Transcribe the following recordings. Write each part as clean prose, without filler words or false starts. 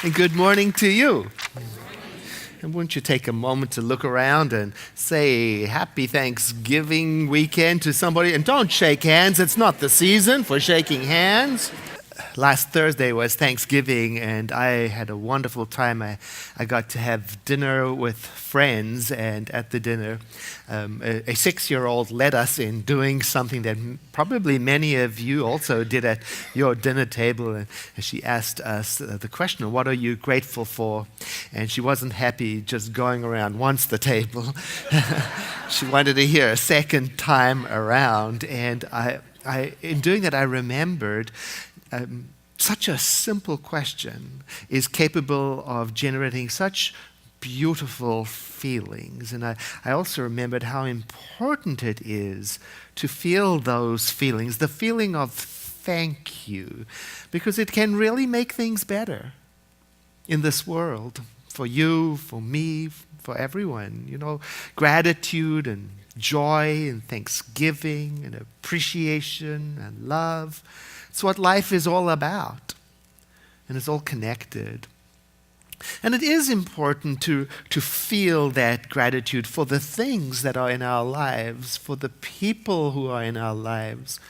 And good morning to you. And wouldn't you take a moment to look around and say happy Thanksgiving weekend to somebody? And don't shake hands, it's not the season for shaking hands. Last Thursday was Thanksgiving, and I had a wonderful time. I got to have dinner with friends, and at the dinner, a 6-year-old led us in doing something that probably many of you also did at your dinner table. And she asked us the question, what are you grateful for? And she wasn't happy just going around once the table. She wanted to hear a second time around, and in doing that, I remembered such a simple question is capable of generating such beautiful feelings. And I also remembered how important it is to feel those feelings, the feeling of thank you, because it can really make things better in this world for you, for me, for everyone. You know, gratitude and joy and thanksgiving and appreciation and love. It's what life is all about, and it's all connected. And it is important to feel that gratitude for the things that are in our lives, for the people who are in our lives,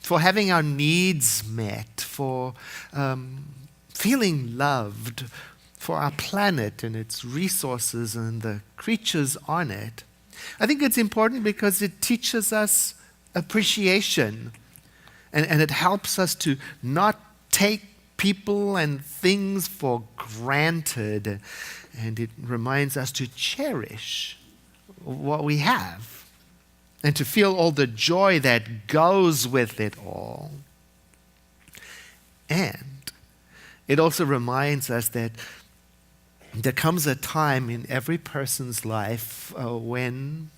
for having our needs met, for feeling loved, for our planet and its resources and the creatures on it. I think it's important because it teaches us appreciation. And it helps us to not take people and things for granted. And it reminds us to cherish what we have and to feel all the joy that goes with it all. And it also reminds us that there comes a time in every person's life when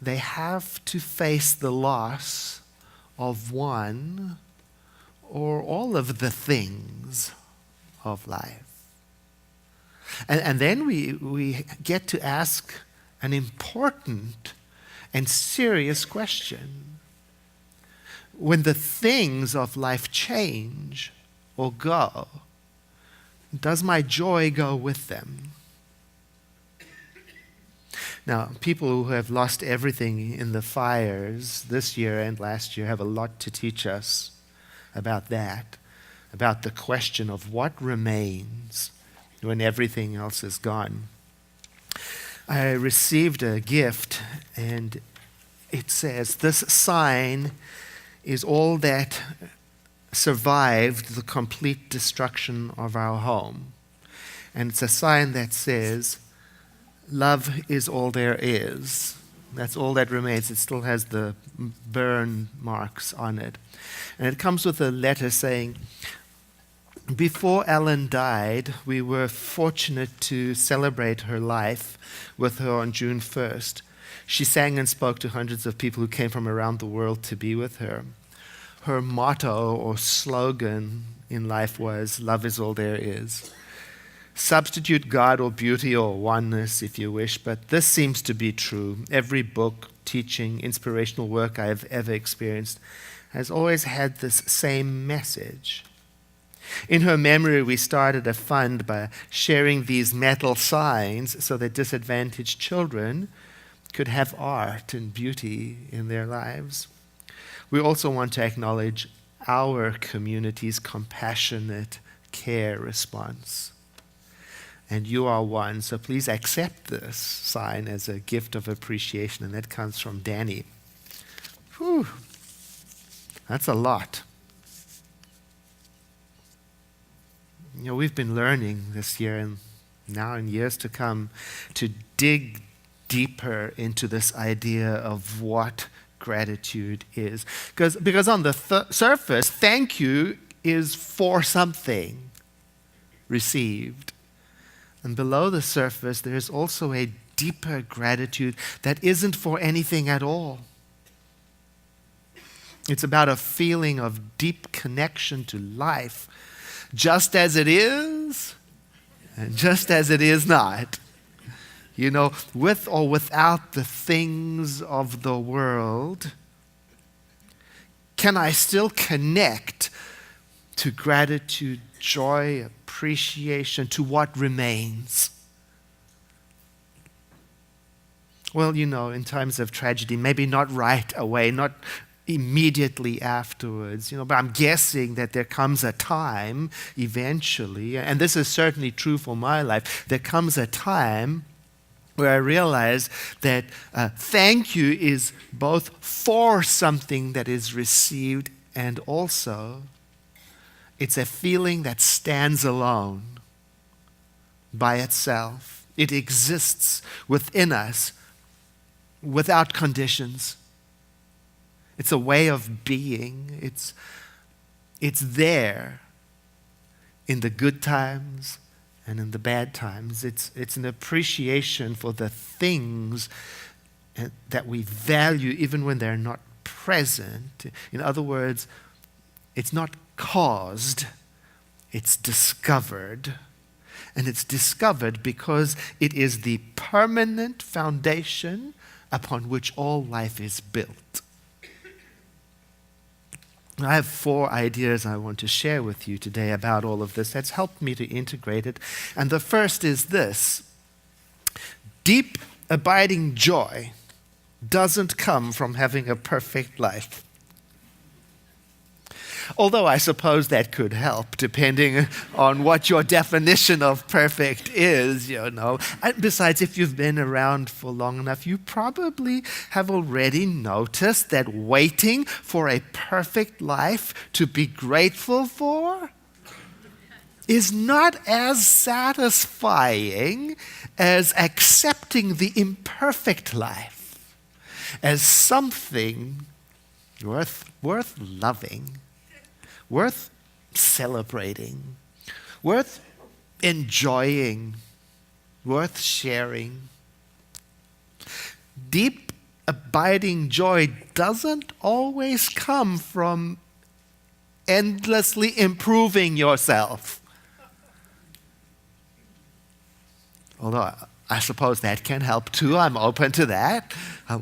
they have to face the loss of one or all of the things of life. And then we get to ask an important and serious question. When the things of life change or go, does my joy go with them? Now, people who have lost everything in the fires this year and last year have a lot to teach us about that, about the question of what remains when everything else is gone. I received a gift, and it says, "This sign is all that survived the complete destruction of our home." And it's a sign that says, love is all there is. That's all that remains. It still has the burn marks on it. And it comes with a letter saying, before Ellen died, we were fortunate to celebrate her life with her on June 1st. She sang and spoke to hundreds of people who came from around the world to be with her. Her motto or slogan in life was, love is all there is. Substitute God or beauty or oneness if you wish, but this seems to be true. Every book, teaching, inspirational work I have ever experienced has always had this same message. In her memory, we started a fund by sharing these metal signs so that disadvantaged children could have art and beauty in their lives. We also want to acknowledge our community's compassionate care response. And you are one, so please accept this sign as a gift of appreciation, and that comes from Danny. Whew, that's a lot. You know, we've been learning this year and now in years to come to dig deeper into this idea of what gratitude is. Because on the surface, thank you is for something received. And below the surface, there is also a deeper gratitude that isn't for anything at all. It's about a feeling of deep connection to life, just as it is and just as it is not. You know, with or without the things of the world, can I still connect to gratitude, joy, appreciation, appreciation to what remains. Well, in times of tragedy, maybe not right away, not immediately afterwards, but I'm guessing that there comes a time eventually, and this is certainly true for my life, there comes a time where I realize that thank you is both for something that is received and also it's a feeling that stands alone by itself. It exists within us without conditions. It's a way of being. It's there in the good times and in the bad times. It's an appreciation for the things that we value even when they're not present. In other words, it's not caused, it's discovered. And it's discovered because it is the permanent foundation upon which all life is built. I have 4 ideas I want to share with you today about all of this that's helped me to integrate it. And the first is this: deep, abiding joy doesn't come from having a perfect life. Although I suppose that could help, depending on what your definition of perfect is, And besides, if you've been around for long enough, you probably have already noticed that waiting for a perfect life to be grateful for is not as satisfying as accepting the imperfect life as something worth loving, worth celebrating, worth enjoying, worth sharing. Deep, abiding joy doesn't always come from endlessly improving yourself. Although I suppose that can help too. I'm open to that. I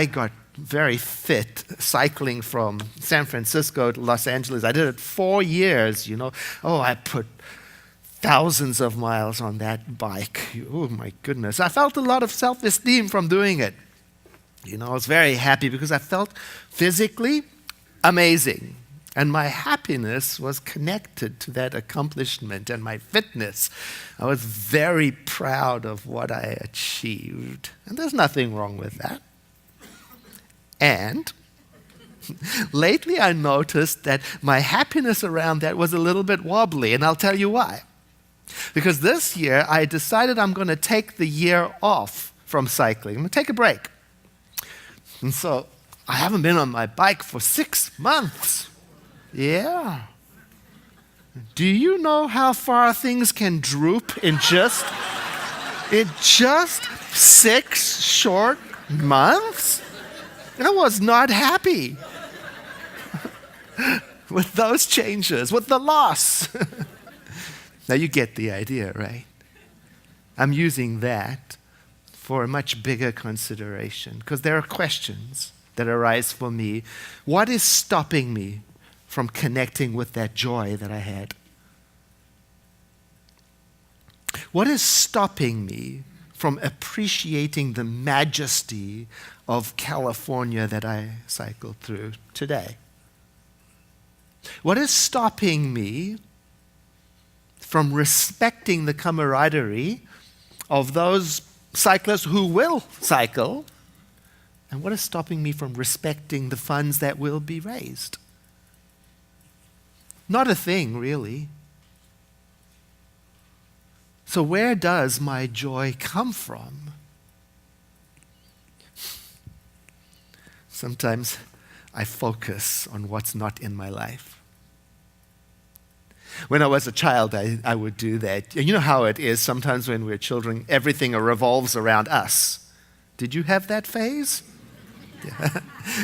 got very fit cycling from San Francisco to Los Angeles. I did it 4 years, I put thousands of miles on that bike. Oh my goodness. I felt a lot of self-esteem from doing it. I was very happy because I felt physically amazing. And my happiness was connected to that accomplishment and my fitness. I was very proud of what I achieved. And there's nothing wrong with that. And lately I noticed that my happiness around that was a little bit wobbly, and I'll tell you why. Because this year I decided I'm going to take the year off from cycling. I'm going to take a break. And so I haven't been on my bike for 6 months. Yeah. Do you know how far things can droop in just 6 short months? I was not happy with those changes, with the loss. Now you get the idea, right? I'm using that for a much bigger consideration because there are questions that arise for me. What is stopping me from connecting with that joy that I had? What is stopping me from appreciating the majesty of California that I cycled through today? What is stopping me from respecting the camaraderie of those cyclists who will cycle? And what is stopping me from respecting the funds that will be raised? Not a thing, really. So where does my joy come from? Sometimes I focus on what's not in my life. When I was a child, I would do that. You know how it is sometimes when we're children, everything revolves around us. Did you have that phase? Yeah.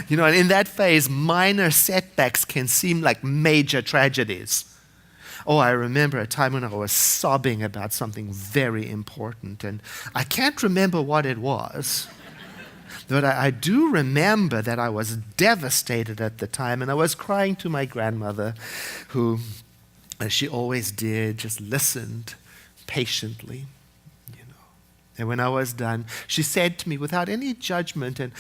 And in that phase, minor setbacks can seem like major tragedies. Oh, I remember a time when I was sobbing about something very important, and I can't remember what it was. But I do remember that I was devastated at the time, and I was crying to my grandmother, who as she always did, just listened patiently. And when I was done, she said to me without any judgment and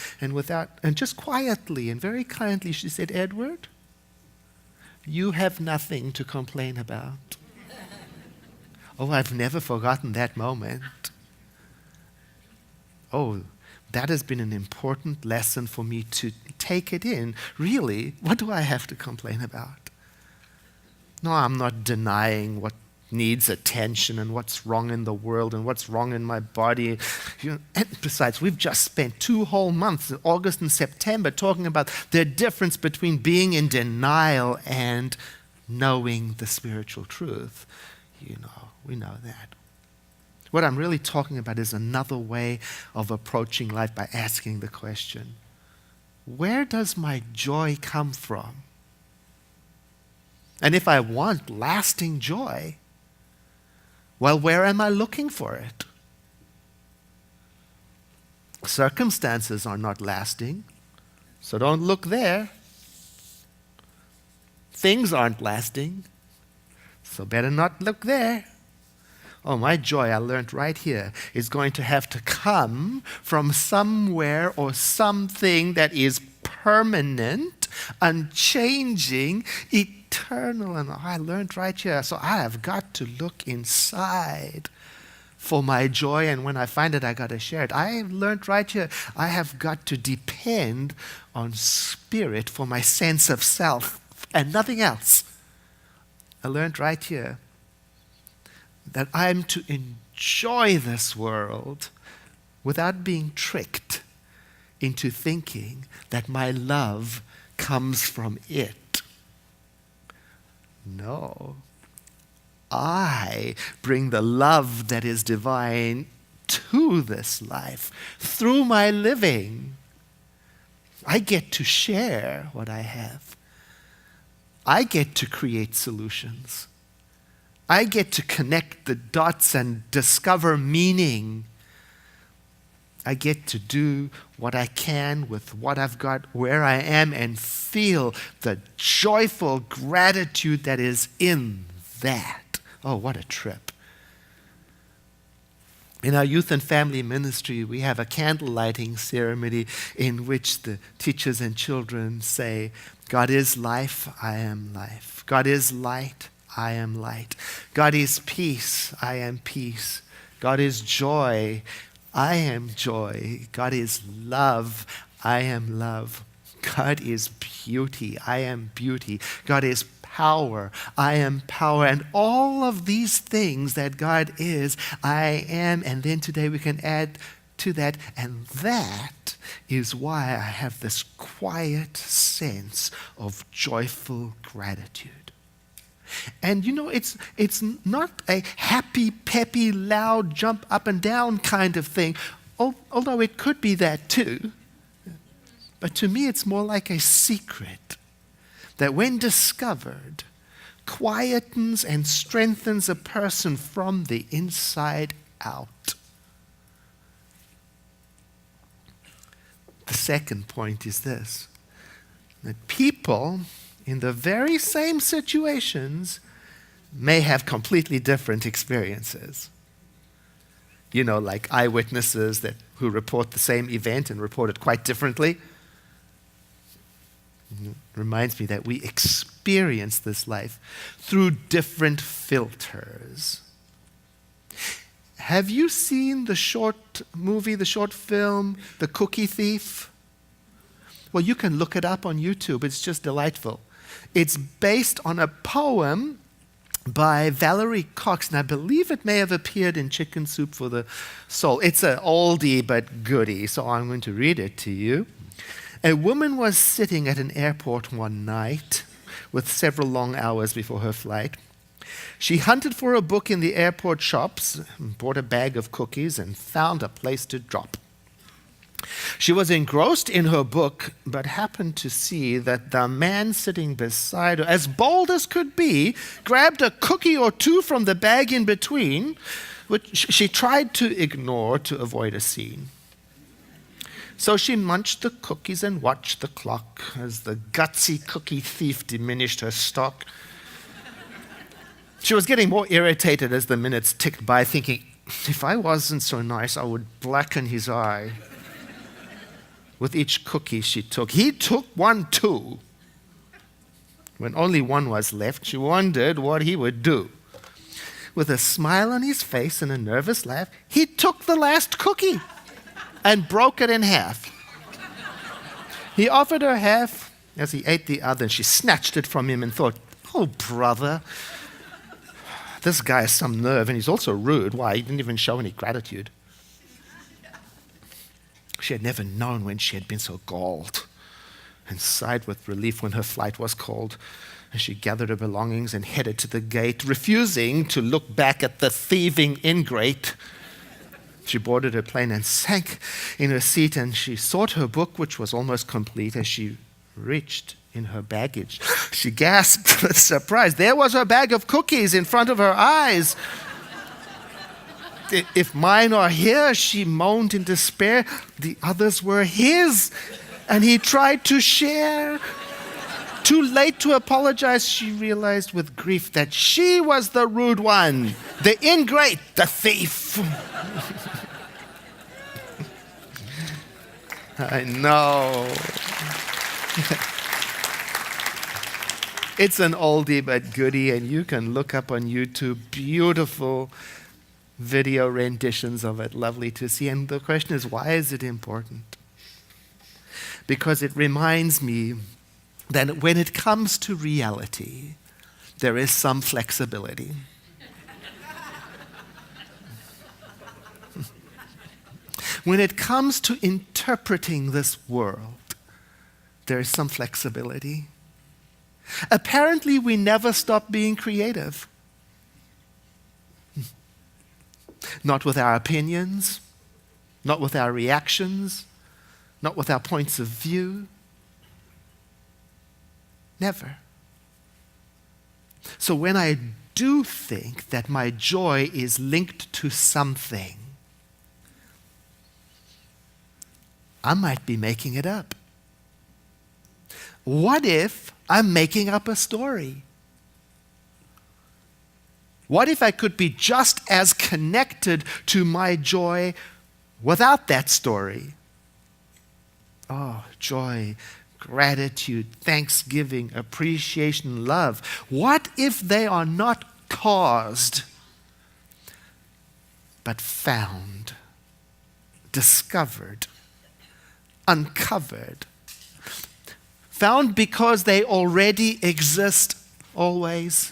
just quietly and very kindly, she said, "Edward, you have nothing to complain about." Oh, I've never forgotten that moment. Oh, that has been an important lesson for me to take it in. Really, what do I have to complain about? No, I'm not denying what needs attention and what's wrong in the world and what's wrong in my body. And besides, we've just spent 2 whole months, August and September, talking about the difference between being in denial and knowing the spiritual truth. We know that. What I'm really talking about is another way of approaching life by asking the question, where does my joy come from? And if I want lasting joy, well, where am I looking for it? Circumstances are not lasting, so don't look there. Things aren't lasting, so better not look there. Oh, my joy, I learned right here, is going to have to come from somewhere or something that is permanent, unchanging, eternal. And I learned right here. So I have got to look inside for my joy, and when I find it, I got to share it. I learned right here, I have got to depend on spirit for my sense of self and nothing else. I learned right here that I'm to enjoy this world without being tricked into thinking that my love comes from it. No. I bring the love that is divine to this life through my living. I get to share what I have. I get to create solutions. I get to connect the dots and discover meaning. I get to do what I can with what I've got, where I am, and feel the joyful gratitude that is in that. Oh, what a trip. In our youth and family ministry, we have a candle lighting ceremony in which the teachers and children say, God is life, I am life. God is light, I am light. God is peace, I am peace. God is joy, I am joy. God is love, I am love. God is beauty, I am beauty. God is power, I am power. And all of these things that God is, I am. And then today we can add to that, and that is why I have this quiet sense of joyful gratitude. And it's not a happy, peppy, loud, jump up and down kind of thing, although it could be that too. But to me, it's more like a secret that when discovered, quietens and strengthens a person from the inside out. The second point is this, that people in the very same situations may have completely different experiences. Like eyewitnesses who report the same event and report it quite differently. It reminds me that we experience this life through different filters. Have you seen the short movie, the short film, The Cookie Thief? Well, you can look it up on YouTube. It's just delightful. It's based on a poem by Valerie Cox, and I believe it may have appeared in Chicken Soup for the Soul. It's an oldie but goodie, so I'm going to read it to you. A woman was sitting at an airport one night with several long hours before her flight. She hunted for a book in the airport shops, bought a bag of cookies, and found a place to drop. She was engrossed in her book, but happened to see that the man sitting beside her, as bold as could be, grabbed a cookie or two from the bag in between, which she tried to ignore to avoid a scene. So she munched the cookies and watched the clock as the gutsy cookie thief diminished her stock. She was getting more irritated as the minutes ticked by, thinking, if I wasn't so nice, I would blacken his eye. With each cookie she took, he took one too. When only one was left, she wondered what he would do. With a smile on his face and a nervous laugh, he took the last cookie and broke it in half. He offered her half as he ate the other, and she snatched it from him and thought, oh, brother, this guy has some nerve, and he's also rude. Why? He didn't even show any gratitude. She had never known when she had been so galled, and sighed with relief when her flight was called. And she gathered her belongings and headed to the gate, refusing to look back at the thieving ingrate. She boarded her plane and sank in her seat, and she sought her book, which was almost complete. As she reached in her baggage, she gasped with surprise. There was her bag of cookies in front of her eyes. If mine are here, she moaned in despair, the others were his, and he tried to share. Too late to apologize, she realized with grief that she was the rude one, the ingrate, the thief. I know. It's an oldie but goodie, and you can look up on YouTube beautiful video renditions of it, lovely to see. And the question is, why is it important? Because it reminds me that when it comes to reality, there is some flexibility. When it comes to interpreting this world, there is some flexibility. Apparently, we never stop being creative. Not with our opinions, not with our reactions, not with our points of view. Never. So when I do think that my joy is linked to something, I might be making it up. What if I'm making up a story? What if I could be just as connected to my joy without that story? Oh, joy, gratitude, thanksgiving, appreciation, love. What if they are not caused, but found, discovered, uncovered? Found because they already exist always.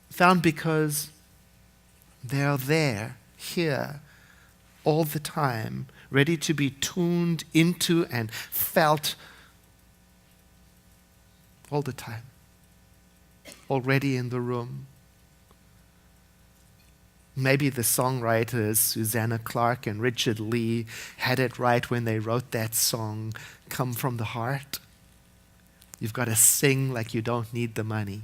Found because they are there, here, all the time, ready to be tuned into and felt all the time, already in the room. Maybe the songwriters Susanna Clark and Richard Lee had it right when they wrote that song, Come from the Heart. You've got to sing like you don't need the money.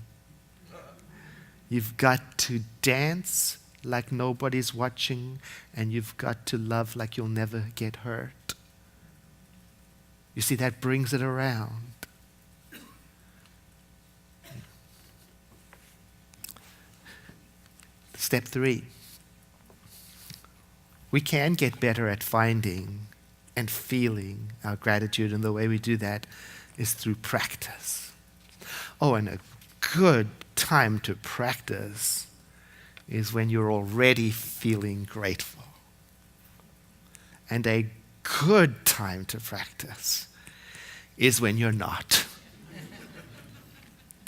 You've got to dance like nobody's watching, and you've got to love like you'll never get hurt. You see, that brings it around. Step 3. We can get better at finding and feeling our gratitude, and the way we do that is through practice. Oh, and a good time to practice is when you're already feeling grateful. And a good time to practice is when you're not.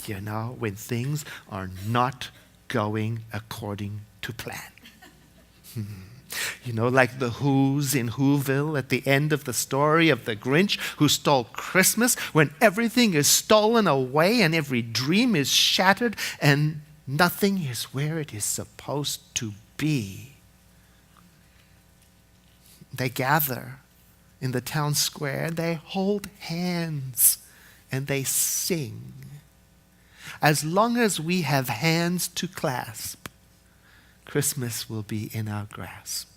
You know, when things are not going according to plan. You know, like the Who's in Whoville at the end of the story of the Grinch who stole Christmas, when everything is stolen away and every dream is shattered and nothing is where it is supposed to be. They gather in the town square, they hold hands, and they sing. As long as we have hands to clasp, Christmas will be in our grasp.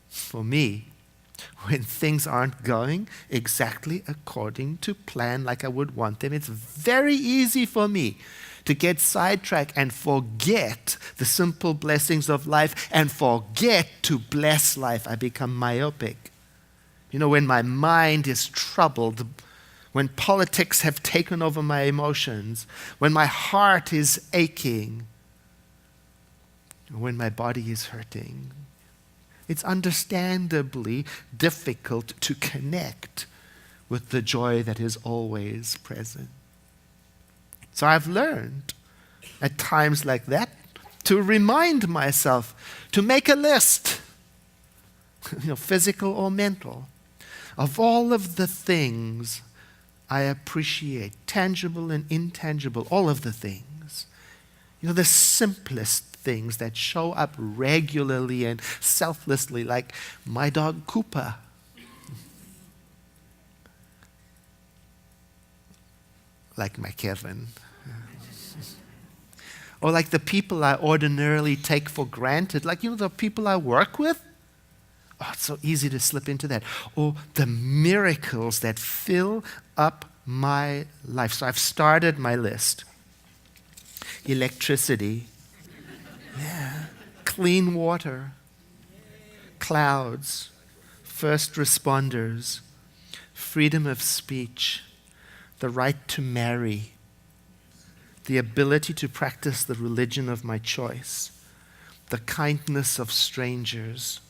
For me, when things aren't going exactly according to plan like I would want them. It's very easy for me to get sidetracked and forget the simple blessings of life and forget to bless life. I become myopic. When my mind is troubled, when politics have taken over my emotions, when my heart is aching, when my body is hurting, it's understandably difficult to connect with the joy that is always present. So I've learned at times like that to remind myself to make a list, physical or mental, of all of the things I appreciate, tangible and intangible, all of the things. The simplest things that show up regularly and selflessly, like my dog Cooper. Like my Kevin. Or like the people I ordinarily take for granted, like, the people I work with. Oh, it's so easy to slip into that. Or the miracles that fill up my life. So I've started my list. Electricity. Yeah. Clean water. Clouds. First responders. Freedom of speech. The right to marry. The ability to practice the religion of my choice. The kindness of strangers.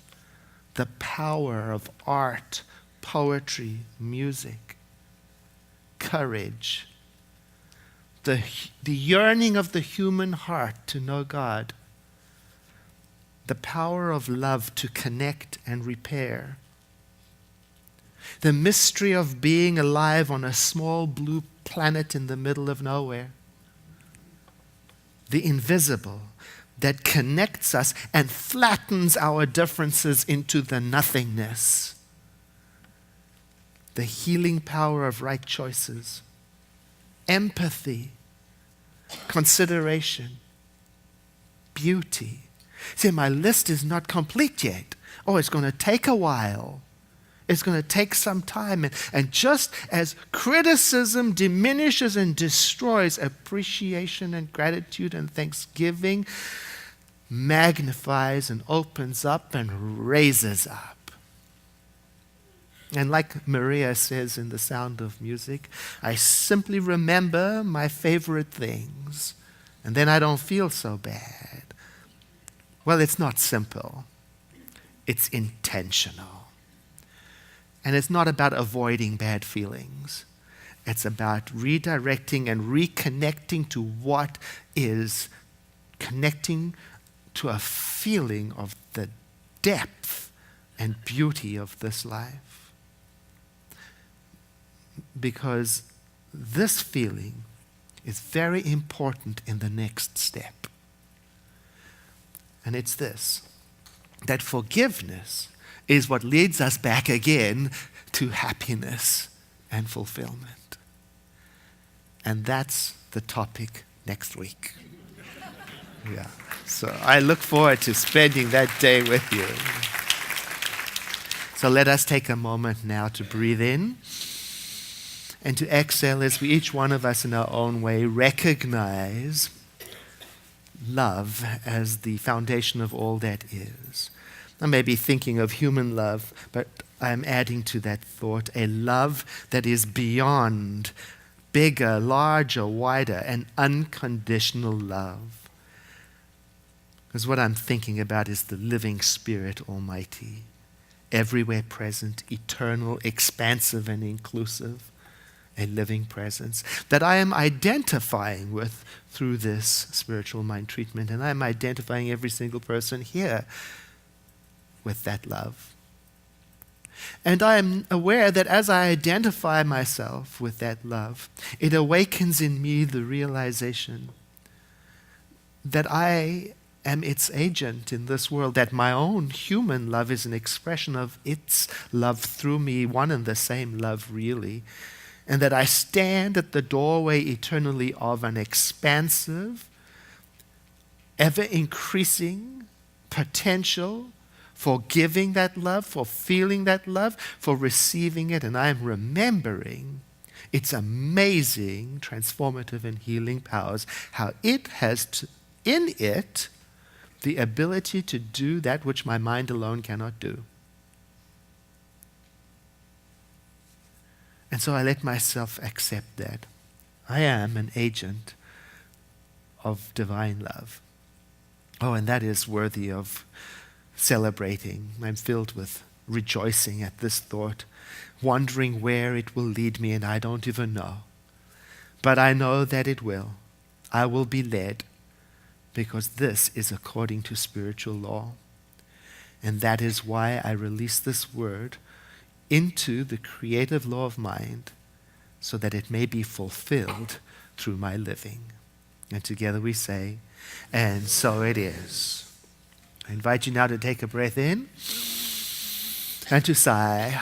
The power of art, poetry, music, courage, the yearning of the human heart to know God, the power of love to connect and repair, the mystery of being alive on a small blue planet in the middle of nowhere, the invisible that connects us and flattens our differences into the nothingness. The healing power of right choices, empathy, consideration, beauty. See, my list is not complete yet. Oh, it's going to take a while. It's going to take some time. And just as criticism diminishes and destroys, appreciation and gratitude and thanksgiving magnifies and opens up and raises up. And like Maria says in The Sound of Music, I simply remember my favorite things, and then I don't feel so bad. Well, it's not simple. It's intentional. And it's not about avoiding bad feelings. It's about redirecting and reconnecting to what is, connecting to a feeling of the depth and beauty of this life. Because this feeling is very important in the next step. And it's this, that forgiveness is what leads us back again to happiness and fulfillment. And that's the topic next week. Yeah. So I look forward to spending that day with you. So let us take a moment now to breathe in and to exhale as we, each one of us in our own way, recognize love as the foundation of all that is. I may be thinking of human love, but I'm adding to that thought a love that is beyond, bigger, larger, wider, an unconditional love. Because what I'm thinking about is the living Spirit Almighty, everywhere present, eternal, expansive, and inclusive, a living presence that I am identifying with through this spiritual mind treatment. And I'm identifying every single person here with that love. And I am aware that as I identify myself with that love, it awakens in me the realization that I am its agent in this world, that my own human love is an expression of its love through me, one and the same love really, and that I stand at the doorway eternally of an expansive, ever-increasing potential for giving that love, for feeling that love, for receiving it, and I'm remembering its amazing transformative and healing powers, how it has in it the ability to do that which my mind alone cannot do. And so I let myself accept that. I am an agent of divine love. Oh, and that is worthy of celebrating. I'm filled with rejoicing at this thought, wondering where it will lead me, and I don't even know. But I know that it will. I will be led, because this is according to spiritual law. And that is why I release this word into the creative law of mind, so that it may be fulfilled through my living. And together we say, and so it is. I invite you now to take a breath in and to sigh.